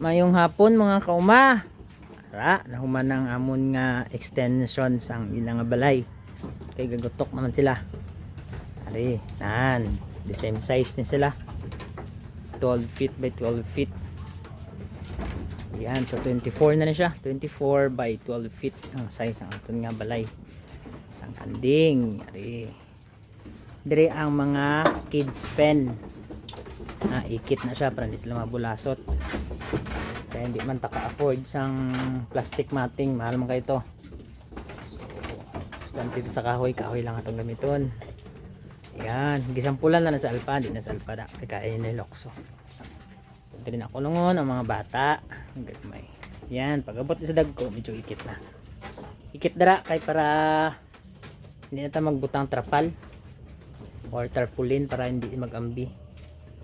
Mayong hapon mga kauma. Ara, nahuman ang amon nga extension sang ilang nga balay. Kay gagutok naman sila. Ari, nan, the same size ni sila. 12 feet by 12 feet. Yan, so 24 na siya. 24 by 12 feet ang size ang aton nga balay. Sang kanding. Ari. Dire ang mga kids pen. Ikit na siya para hindi sila mabulasot. Kaya hindi man taka-afford sang plastic matting, mahal man kayo ito. So, basta dito sa kahoy lang itong gamiton. Yan, gisampulan na sa alpa, hindi na sa alpa da, kaya yun yung lokso. So, ito rin ako lungon ang mga bata. May. Yan, pag abot sa dagko, medyo ikit na. Ikit dara, kay para hindi na tayo magbutang trapal or tarpaulin para hindi magambi.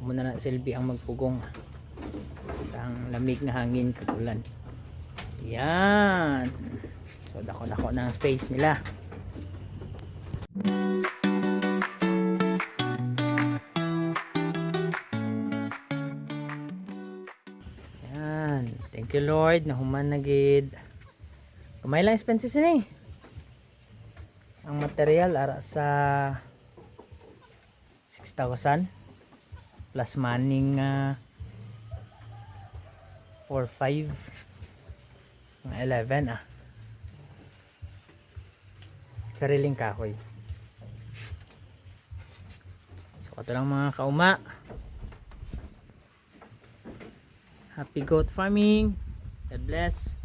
Muna na silbi ang magpugong ang lamig na hangin kagulan. Yan, so dako-dako na ang space nila. Yan, thank you Lord nahuman na gid. Kumay lang expenses ni ang material ara sa 6,000 plus manning 4, 5 mga 11 sariling kahoy. So ito lang mga kauma, happy goat farming, God bless.